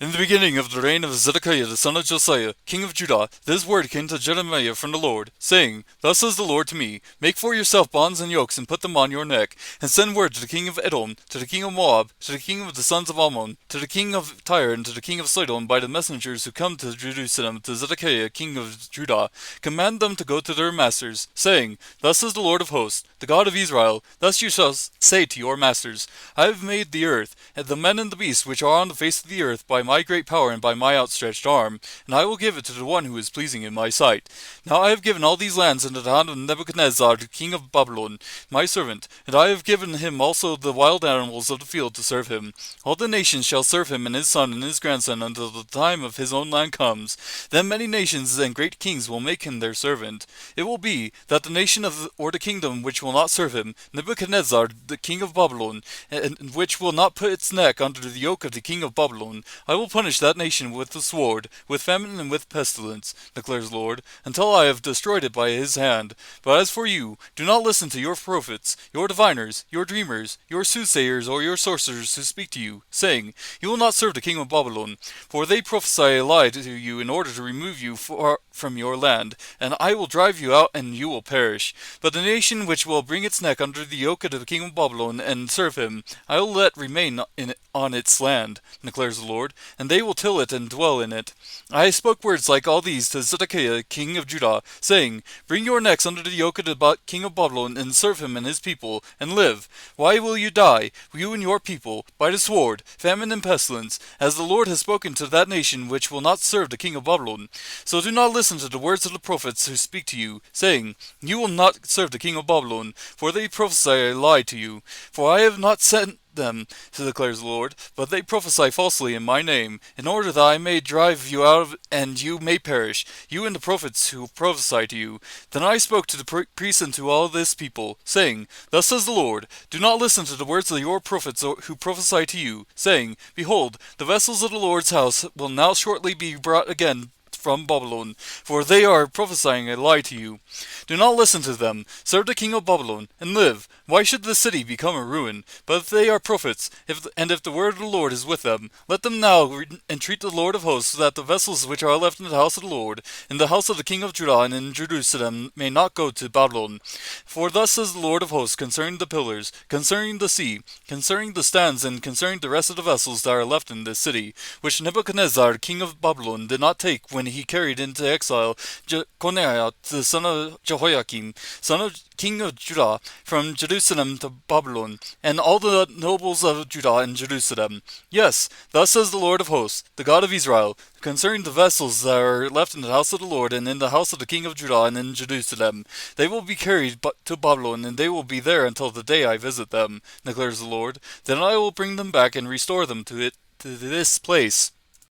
In the beginning of the reign of Zedekiah the son of Josiah, king of Judah, this word came to Jeremiah from the Lord, saying, Thus says the Lord to me, Make for yourself bonds and yokes, and put them on your neck, and send word to the king of Edom, to the king of Moab, to the king of the sons of Ammon, to the king of Tyre, and to the king of Sidon, by the messengers who come to Jerusalem to Zedekiah king of Judah. Command them to go to their masters, saying, Thus says the Lord of hosts, the God of Israel, Thus you shall say to your masters, I have made the earth, and the men and the beasts which are on the face of the earth by my great power and by my outstretched arm, and I will give it to the one who is pleasing in my sight. Now I have given all these lands into the hand of Nebuchadnezzar, the king of Babylon, my servant, and I have given him also the wild animals of the field to serve him. All the nations shall serve him and his son and his grandson until the time of his own land comes. Then many nations and great kings will make him their servant. It will be that the nation or the kingdom which will not serve him, Nebuchadnezzar, the king of Babylon, and which will not put its neck under the yoke of the king of Babylon, I will punish that nation with the sword, with famine, and with pestilence, declares the Lord, until I have destroyed it by his hand. But as for you, do not listen to your prophets, your diviners, your dreamers, your soothsayers, or your sorcerers who speak to you, saying, You will not serve the king of Babylon, for they prophesy a lie to you in order to remove you far from your land, and I will drive you out, and you will perish. But the nation which will bring its neck under the yoke of the king of Babylon and serve him, I will let remain on its land, declares the Lord, and they will till it and dwell in it. I spoke words like all these to Zedekiah king of Judah, saying, Bring your necks under the yoke of the king of Babylon, and serve him and his people, and live. Why will you die, you and your people, by the sword, famine, and pestilence, as the Lord has spoken to that nation which will not serve the king of Babylon? So do not listen to the words of the prophets who speak to you, saying, You will not serve the king of Babylon, for they prophesy a lie to you. For I have not sent them, so declares the Lord, but they prophesy falsely in my name, in order that I may drive you out of, and you may perish, you and the prophets who prophesy to you. Then I spoke to the priests and to all this people, saying, Thus says the Lord, Do not listen to the words of your prophets who prophesy to you, saying, Behold, the vessels of the Lord's house will now shortly be brought again from Babylon, for they are prophesying a lie to you. Do not listen to them. Serve the king of Babylon, and live. Why should the city become a ruin? But if they are prophets, if the word of the Lord is with them, let them now entreat the Lord of hosts, so that the vessels which are left in the house of the Lord, in the house of the king of Judah, and in Jerusalem, may not go to Babylon. For thus says the Lord of hosts concerning the pillars, concerning the sea, concerning the stands, and concerning the rest of the vessels that are left in this city, which Nebuchadnezzar, king of Babylon, did not take when he carried into exile Jeconiah, the son of Jehoiakim, son of king of Judah, from Jerusalem to Babylon, and all the nobles of Judah and Jerusalem. Yes, thus says the Lord of hosts, the God of Israel, concerning the vessels that are left in the house of the Lord, and in the house of the king of Judah, and in Jerusalem. They will be carried to Babylon, and they will be there until the day I visit them, declares the Lord. Then I will bring them back and restore them to this place.